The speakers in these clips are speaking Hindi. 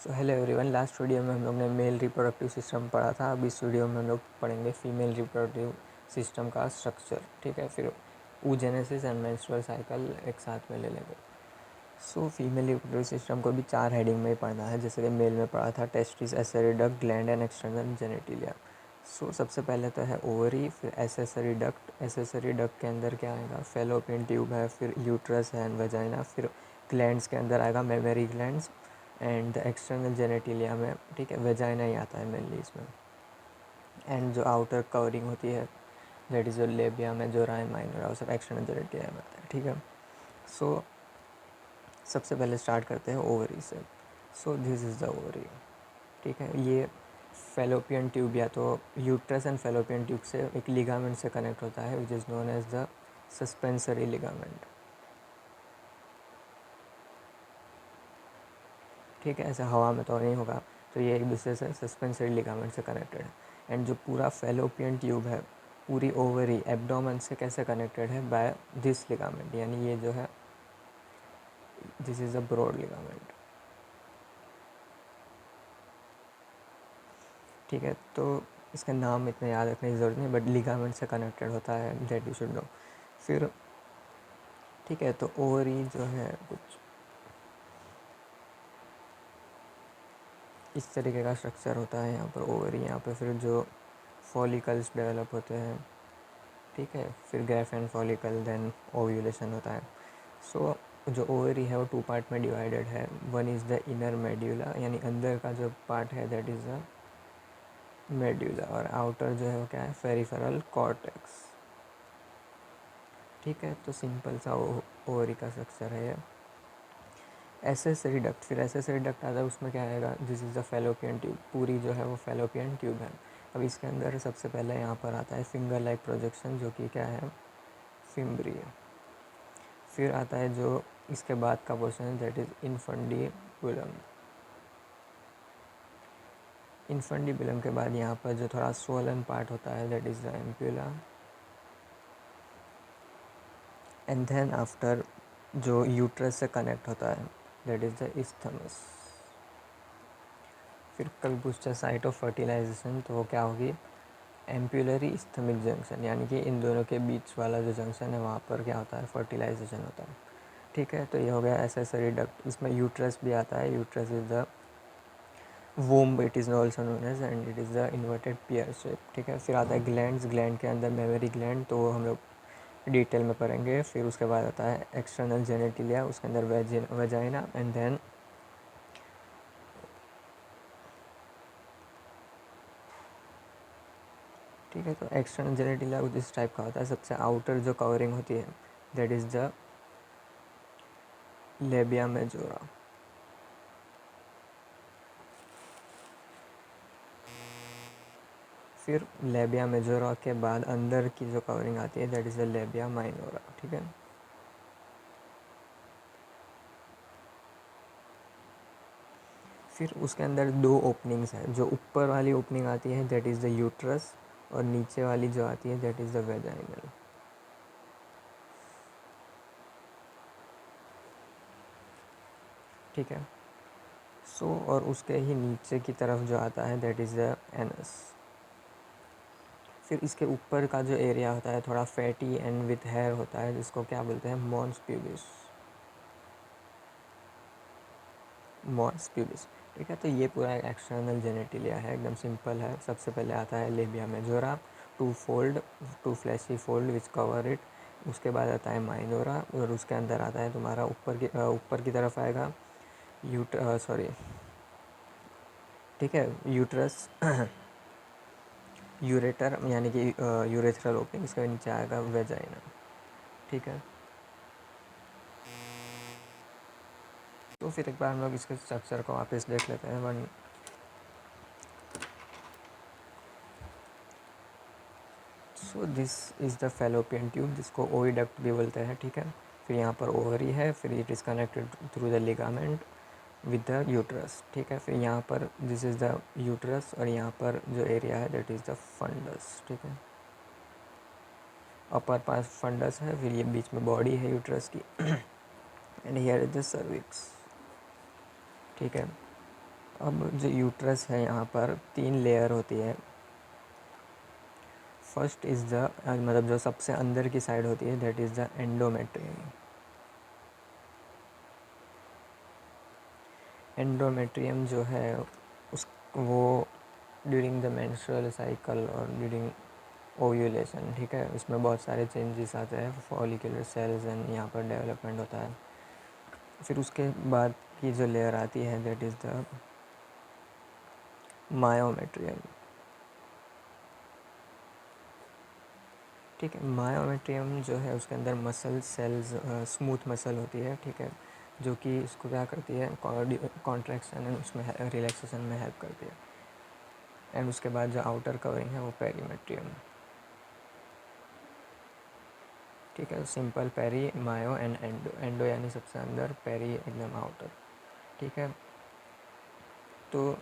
So hello everyone, last video में हम लोग ने मेल रिप्रोडक्टिव सिस्टम पढ़ा था। अब इस वीडियो में हम लोग पढ़ेंगे फीमेल रिप्रोडक्टिव सिस्टम का स्ट्रक्चर। ठीक है, फिर oogenesis एंड मेंस्ट्रुअल साइकिल एक साथ में ले लेंगे। सो फीमेल रिप्रोडक्टिव सिस्टम को भी 4 हेडिंग में ही पढ़ना है, जैसे कि मेल में पढ़ा था testis, accessory duct, gland and external genitalia. So सबसे पहले तो है ओवरी, फिर एसेसरी डक्ट। एसेसरी डक्ट के अंदर क्या आएगा? फेलोपियन ट्यूब है, फिर यूट्रस है एंड वजाइना। फिर ग्लैंड्स के अंदर आएगा mammary glands and the external genitalia में, ठीक है, वेजाइना ही आता है मेनली इसमें। एंड जो आउटर कवरिंग होती है दैट इज़ जो लेबिया में जो राय माइनर, वो सब एक्सटर्नल जेनेटिलिया में आता है। ठीक है, सो सबसे पहले स्टार्ट करते हैं ओवरी से। So this is the ovary. ठीक है, ये फेलोपियन ट्यूब या तो यूट्रस एंड फेलोपियन ट्यूब से एक लिगामेंट से कनेक्ट होता है which is known as the suspensory ligament. ठीक है, ऐसे हवा में तो नहीं होगा, तो ये एक दूसरे से सस्पेंसरी लिगामेंट से कनेक्टेड है। एंड जो पूरा फेलोपियन ट्यूब है, पूरी ओवरी एब्डोमेन से कैसे कनेक्टेड है? बाय दिस लिगामेंट, यानी ये जो है this is a broad ligament. ठीक है, तो इसका नाम इतना याद रखने की ज़रूरत नहीं, बट लिगामेंट से कनेक्टेड होता है, दैट यू शुड नो। फिर ठीक है, तो ओवरी जो है कुछ इस तरीके का स्ट्रक्चर होता है यहाँ पर ओवरी। यहाँ पर फिर जो फॉलिकल्स डेवलप होते हैं, ठीक है, फिर Graaf and follicle, then ovulation होता है। सो जो ओवरी है वो 2 पार्ट में डिवाइडेड है। One is the inner medulla, यानी अंदर का जो पार्ट है दैट इज़ द मेड्यूला, और आउटर जो है वो क्या है? Peripheral cortex. ठीक है, तो सिंपल सा ओवरी का स्ट्रक्चर है ये। एसेसरी डक्ट, फिर एसेसरी डक्ट आता है, उसमें क्या आएगा? This is the fallopian tube, पूरी जो है वो फेलोपियन ट्यूब है। अब इसके अंदर सबसे पहले यहाँ पर आता है फिंगर लाइक प्रोजेक्शन, जो कि क्या है? फिम्ब्री है। फिर आता है जो इसके बाद का पोर्शन है दैट इज़ इन्फंडिबुलम। इन्फंडिबुलम के बाद यहाँ पर जो थोड़ा स्वोलन पार्ट होता है that is the ampulla. And then after जो यूट्रस से कनेक्ट होता है दैट इज़ द इस्थमस। फिर कल पूछता है साइट ऑफ फर्टिलाइजेशन, तो वो क्या होगी? एम्प्यूलरी इस्थमिक जंक्शन, यानी कि इन दोनों के बीच वाला जो जंक्शन है वहाँ पर क्या होता है? फर्टिलाइजेशन होता है। ठीक है, तो ये हो गया एसेसरी डक्ट। इसमें यूट्रस भी आता है। Uterus is the womb, it is also known as, and it is the inverted pear shape. ठीक है, फिर आता है ग्लैंड्स। ग्लैंड के अंदर मेमरी ग्लैंड, तो वो हम लोग डिटेल में पढ़ेंगे। फिर उसके बाद आता है एक्सटर्नल जेनेटिलिया, उसके अंदर वेजाइना एंड देन ठीक है, तो एक्सटर्नल जेनेटिलिया कुछ इस टाइप का होता है। सबसे आउटर जो कवरिंग होती है that is the labia majora. फिर लेबिया मेजोरा के बाद अंदर की जो कवरिंग आती है that is the labia minora. ठीक है, फिर उसके अंदर 2 ओपनिंग्स हैं। जो ऊपर वाली ओपनिंग आती है दैट इज़ द यूट्रस, और नीचे वाली जो आती है दैट इज़ द वेजाइनल। ठीक है, सो और उसके ही नीचे की तरफ जो आता है दैट इज़ द एनस। फिर इसके ऊपर का जो एरिया होता है थोड़ा फैटी एंड विथ हेयर होता है, जिसको क्या बोलते हैं? Mons pubis. Mons pubis. ठीक है, तो ये पूरा एक्सटर्नल जेनेटिलिया है, एकदम सिंपल है। सबसे पहले आता है labia majora, 2 fold, 2 fleshy fold which cover it. उसके बाद आता है माइनोरा, और उसके अंदर आता है तुम्हारा ऊपर की तरफ आएगा सॉरी, ठीक है, यूट्रस, यूरेटर, यानी कि यूरेथ्रल ओपनिंग। इसके नीचे आएगा वेजाइना। ठीक है, तो फिर एक बार हम लोग इसके स्ट्रक्चर को वापस देख लेते हैं। One so this is the fallopian tube, जिसको ओविडक्ट भी बोलते हैं। ठीक है, फिर यहाँ पर ओवरी है, फिर it is connected through the ligament with the uterus. ठीक है, फिर यहाँ पर दिस इज़ द यूट्रस, और यहाँ पर जो एरिया है दैट इज़ द फंडस। ठीक है, अपर पास फंडस है, फिर ये बीच में बॉडी है यूट्रस की, and here is the cervix. ठीक है, अब जो यूट्रस है यहाँ पर 3 लेयर होती है। फर्स्ट इज़ द मतलब जो सबसे अंदर की साइड होती है that is the endometrium. Endometrium जो है उस वो ड्यूरिंग द मेंस्ट्रुअल साइकिल और ड्यूरिंग ओव्यूलेशन, ठीक है, उसमें बहुत सारे चेंजेस आते हैं, फॉलिकुलर सेल्स एंड यहाँ पर डेवलपमेंट होता है। फिर उसके बाद की जो लेयर आती है दैट इज़ द मायोमेट्रियम। ठीक है, मायोमेट्रियम जो है उसके अंदर मसल सेल्स, स्मूथ मसल होती है, ठीक है, जो कि इसको क्या करती है, कॉन्ट्रैक्शन एंड उसमें रिलैक्सेशन में हेल्प करती है। एंड उसके बाद जो आउटर कवरिंग है वो पेरीमेट्रियम। ठीक है, simple peri, myo and endo. Endo यानी सबसे अंदर, पेरी एकदम आउटर। ठीक है, तो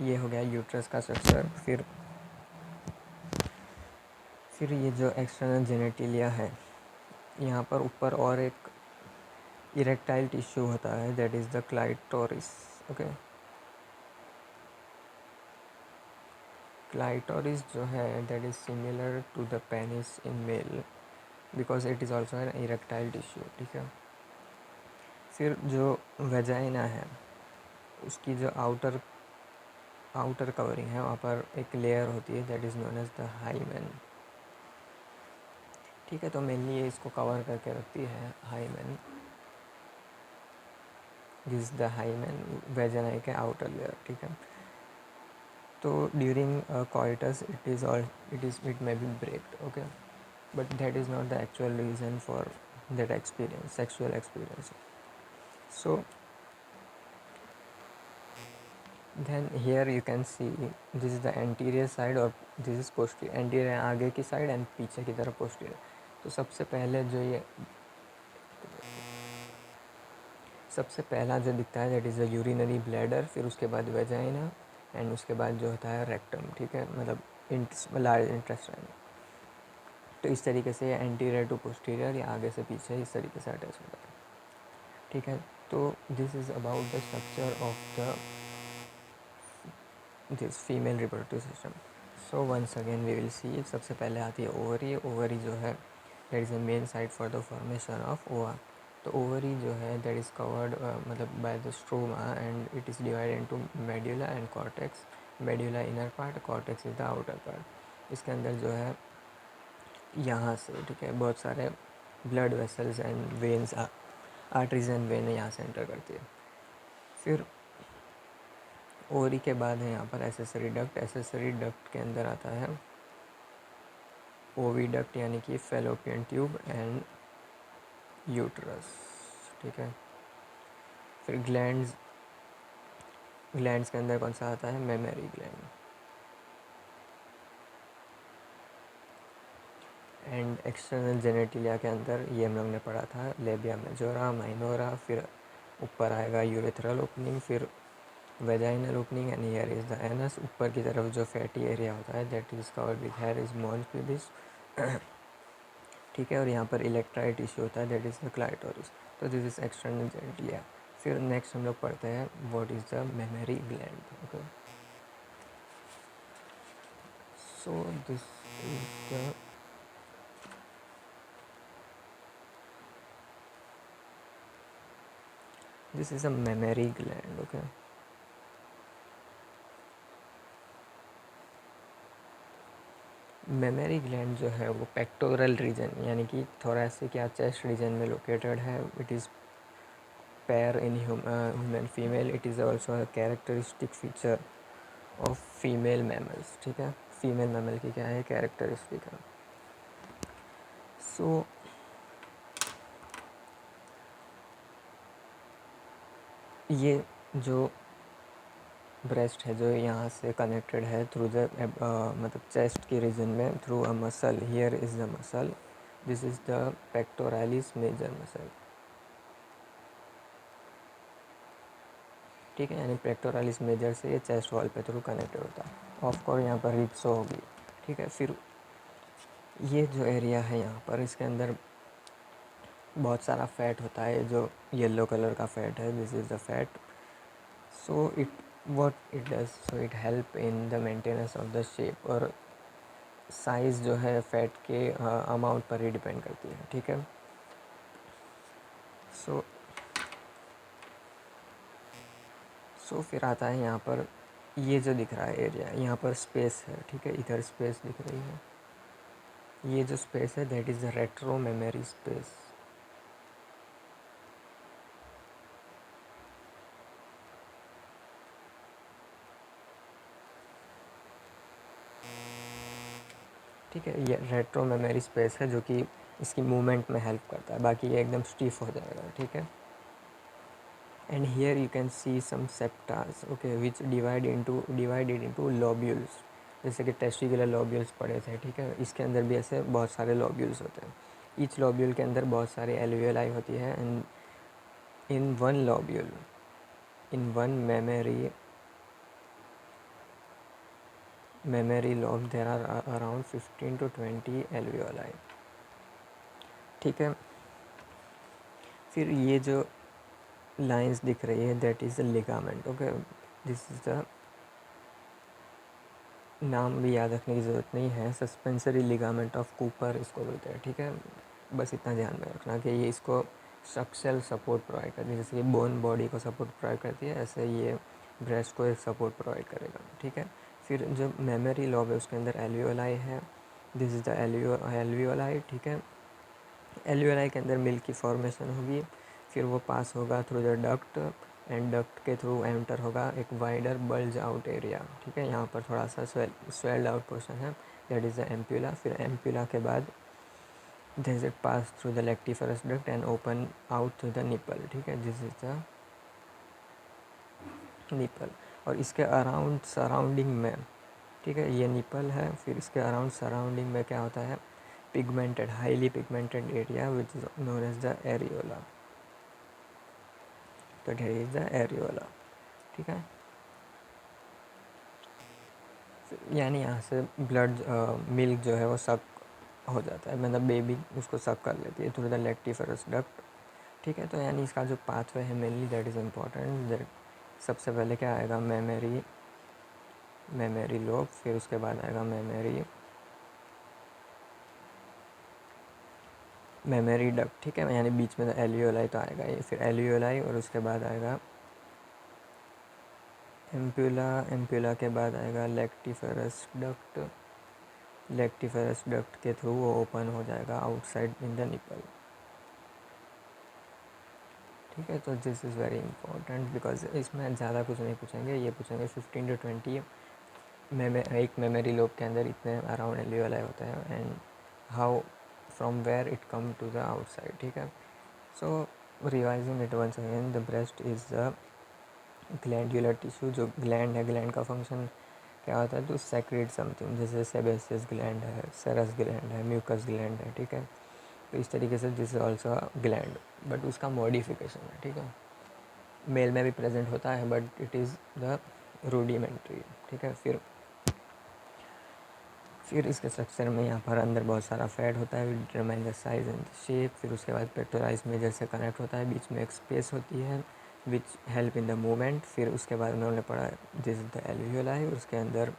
ये हो गया यूट्रस का स्ट्रक्चर। फिर ये जो एक्सटर्नल जेनेटिलिया है, यहाँ पर ऊपर और एक इरेक्टाइल टिश्यू होता है that is the clitoris. Okay, clitoris जो है that is similar to the penis in male because it is also an erectile tissue. ठीक है, फिर जो वेजाइना है उसकी जो आउटर कवरिंग है वहाँ पर एक लेयर होती है that is known as the hymen. ठीक है, तो मेनली ये इसको कवर करके रखती है hymen. This the hymen vagina के आउटर लेयर। ठीक है, तो during coitus it may be breaked, okay, but that is not the actual reason for that experience, sexual experience. So then here you can see this is the anterior side और this is posterior। anterior आगे की साइड एंड पीछे की तरफ posterior। तो सबसे पहला जो दिखता है that is the urinary bladder, फिर उसके बाद वेजाइना एंड उसके बाद जो होता है रेक्टम। ठीक है, मतलब लार्ज इंटेस्टाइन। तो इस तरीके से एंटीरियर टू पोस्टीरियर या आगे से पीछे इस तरीके से अटैच होता है। ठीक है, तो this is about the structure of the this female reproductive system. So once again we will see. सबसे पहले आती है ओवरी। ओवरी जो है that is the main site for the formation of ova. तो ओवरी जो है दैट इज़ कवर्ड मतलब by the stroma and it is divided into medulla and cortex. Medulla inner part, cortex is the outer part. इसके अंदर जो है यहाँ से, ठीक है, बहुत सारे blood vessels and veins, arteries and when यहाँ से एंटर करती है। फिर ओवरी के बाद है यहाँ पर एसेसरी डक्ट। एसेसरी डक्ट के अंदर आता है ओविडक्ट यानी कि फेलोपियन ट्यूब एंड यूट्रस। ठीक है, फिर ग्लैंड्स के अंदर कौन सा आता है, mammary gland. And external genitalia के अंदर ये हम लोग ने पढ़ा था लेबिया मेजोरा, माइनोरा, फिर ऊपर आएगा यूरेथ्रल ओपनिंग, फिर vaginal opening and here is the anus. ऊपर की तरफ जो फैटी एरिया होता है that is covered with hair is mons pubis. ठीक है, और यहाँ पर इलेक्ट्राइट टिश्यू होता है दैट इज़ द क्लाइटोरिस। तो दिस इज एक्सटर्नल जेनेटिलिया। फिर नेक्स्ट हम लोग पढ़ते हैं what is the mammary gland. Okay, so the this is a mammary gland. Okay, mammary gland जो है वो पेक्टोरल रीजन यानी कि थोरैसिक या चेस्ट रीजन में लोकेटेड है। It is pair in human female. It is also a characteristic feature of female mammals. ठीक है, फीमेल मैमल की क्या है, कैरेक्टरिस्टिक है। सो ये जो ब्रेस्ट है जो यहाँ से कनेक्टेड है थ्रू द मतलब चेस्ट की रीजन में through a muscle. Here is the muscle, this is the pectoralis major muscle. ठीक है, यानी पेक्टोरालिस मेजर से ये चेस्ट वॉल पे थ्रू कनेक्टेड होता है। ऑफ कोर्स यहाँ पर रिब्स होगी। ठीक है, फिर ये जो एरिया है यहाँ पर इसके अंदर बहुत सारा फैट होता है जो येलो कलर का फैट है, this is the fat. So what it does, so it help in the maintenance of the shape, और साइज़ जो है फैट के अमाउंट पर ही डिपेंड करती है, ठीक है। सो फिर आता है यहाँ पर, ये जो दिख रहा है एरिया, यहाँ पर स्पेस है, ठीक है, इधर स्पेस दिख रही है, ये जो स्पेस है that is the retro memory space. ठीक है, ये रेट्रो मेमोरी स्पेस है जो कि इसकी मूवमेंट में हेल्प करता है, बाकी ये एकदम स्टीफ हो जाएगा, ठीक है। And here you can see some septas, okay, which divided into lobules, जैसे कि टेस्टिकुलर लोब्यूल्स पड़े थे, ठीक है, इसके अंदर भी ऐसे बहुत सारे लोब्यूल्स होते हैं। ईच लोब्यूल के अंदर बहुत सारी एल्वियोलाई होती है, and in one lobule, in one memory lobe there are around 15 to 20 alveoli, ठीक है। फिर ये जो लाइंस दिख रही है that is the ligament, okay, this is the, नाम भी याद रखने की ज़रूरत नहीं है, सस्पेंसरी लिगामेंट ऑफ कूपर इसको बोलते हैं, ठीक है। बस इतना ध्यान में रखना कि ये इसको स्ट्रक्चरल सपोर्ट प्रोवाइड करती है, जैसे कि बोन बॉडी को सपोर्ट प्रोवाइड करती है, ऐसे ये ब्रेस्ट को एक सपोर्ट प्रोवाइड करेगा, ठीक है। फिर जो मेमोरी लॉब है उसके अंदर एल्वियोलाई है, दिस इज़ द एल्वियोलाई, ठीक है। एल्वियोलाई के अंदर मिल्क की फॉर्मेशन होगी, फिर वो पास होगा through the duct, and duct के थ्रू एंटर होगा एक वाइडर बल्ज आउट एरिया, ठीक है। यहाँ पर थोड़ा सा स्वेल्ड आउट पोर्शन है, दैट इज़ द एम्प्यूला। फिर एम्प्यूला के बाद this it pass through the lactiferous duct and open out through the nipple, ठीक है, दिस इज द निपल। और इसके अराउंड सराउंडिंग में, ठीक है, ये निपल है, फिर इसके अराउंड सराउंडिंग में क्या होता है, pigmented, highly pigmented area which is known as the areola, तो डेट इज द एरियोला, ठीक है। यानी यहाँ से ब्लड मिल्क जो है वो सक हो जाता है, मतलब बेबी उसको सक कर लेती है थ्रू द लेक्टिफरस डक्ट, ठीक है। तो यानी इसका जो पाथवे है mainly that is important, that सबसे पहले क्या आएगा, मेमोरी लोब, फिर उसके बाद आएगा मेमोरी डक्ट, ठीक है, यानी बीच में एल्वियोलाई तो आएगा ये, फिर एल्वियोलाई, और उसके बाद आएगा एम्प्यूला, एम्प्यूला के बाद आएगा लेक्टिफेरस डक्ट के थ्रू वो ओपन हो जाएगा आउटसाइड इन द निपल, ठीक है। तो this is very important because इसमें ज़्यादा कुछ नहीं पूछेंगे, ये पूछेंगे 15 टू 20 एक मेमोरी लोब के अंदर इतने अराउंड एल्वियोलाई होते हैं, and how from where it come to the outside, ठीक है। So revising it once again, the breast is the glandular tissue, जो ग्लैंड है, ग्लैंड का फंक्शन क्या होता है, तो सेक्रेट समथिंग, जैसे सेबेसियस ग्लैंड है, सेरस ग्लैंड है, म्यूकस ग्लैंड है, ठीक है। तो इस तरीके से this is also gland, but उसका मॉडिफिकेशन है, ठीक है। मेल में भी प्रेजेंट होता है but it is the rudimentary, ठीक है। फिर इसके स्ट्रक्चर में यहाँ पर अंदर बहुत सारा फैट होता है, determine the size and shape. फिर उसके बाद पेक्टोराइज मेजर से कनेक्ट होता है, बीच में एक स्पेस होती है which help in the movement. फिर उसके बाद उन्होंने पढ़ा दिस इज द एल्वियोलाई, उसके अंदर,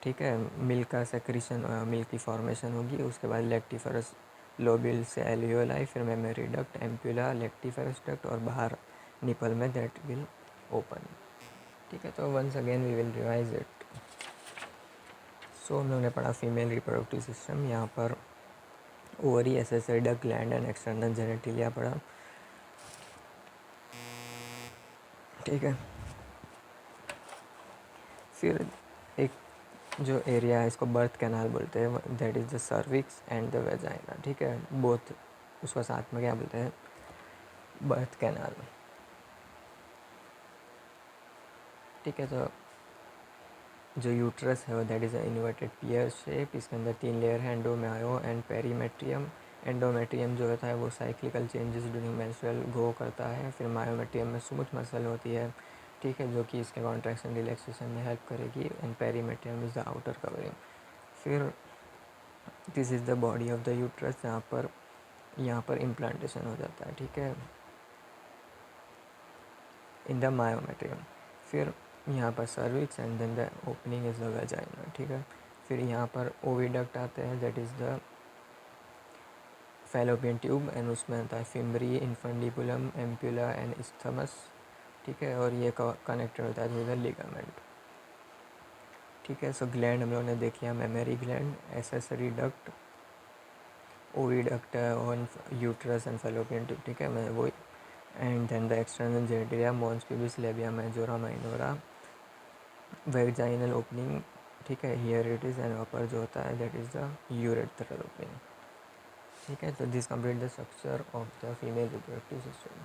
ठीक है, मिल्क का सेक्रीशन, मिल्क की फॉर्मेशन होगी। उसके बाद लेक्टिफरस लोबिल से एल्वियोलाई, फिर मेमोरी डक्ट, एम्प्यूला, लेक्टिफरस डक्ट, और बाहर निपल में दैट विल ओपन, ठीक है। तो once again we will revise it. So हम लोगों ने पढ़ा फीमेल रिप्रोडक्टिव सिस्टम, यहाँ पर ovary, accessory duct, gland and external genitalia पढ़ा, ठीक है। फिर एक जो एरिया है इसको बर्थ कैनाल बोलते हैं, that is the cervix and the vagina, ठीक है, बोथ उसको साथ में क्या बोलते हैं, बर्थ कैनाल, ठीक है। तो जो यूट्रस है वो that is a inverted pear shape, इसके अंदर 3 लेयर है, एंडोमायो एंड पेरीमेट्रियम। एंडोमेट्रियम जो होता है वो cyclical changes during menstrual grow करता है। फिर मायोमेट्रियम में स्मूथ मसल होती है, ठीक है, जो कि इसके कॉन्ट्रैक्शन रिलैक्सेशन में हेल्प करेगी, and perimetrium is the outer covering. फिर this is the body of the uterus, यहाँ पर इम्प्लांटेशन हो जाता है, ठीक है, इन द मायोमेट्रियम। फिर यहाँ पर cervix and then the opening is the vagina, ठीक है। फिर यहाँ पर ओविडक्ट आते हैं, that is the fallopian tube, and उसमें आता है fimbriae, infundibulum, ampulla and isthmus, ठीक है। और ये कनेक्टेड होता है थ्रू द लिगामेंट, ठीक है। सो ग्लैंड हम लोगों ने देख लिया, mammary gland, accessory duct, oviduct on uterus and fallopian tube, ठीक है। मैं वही, and then the external genitalia, mons pubis, labia majora, minora, vaginal opening, ठीक है, here it is, and upper जो होता है that is the urethral opening, ठीक है। तो this complete the structure of the female reproductive system.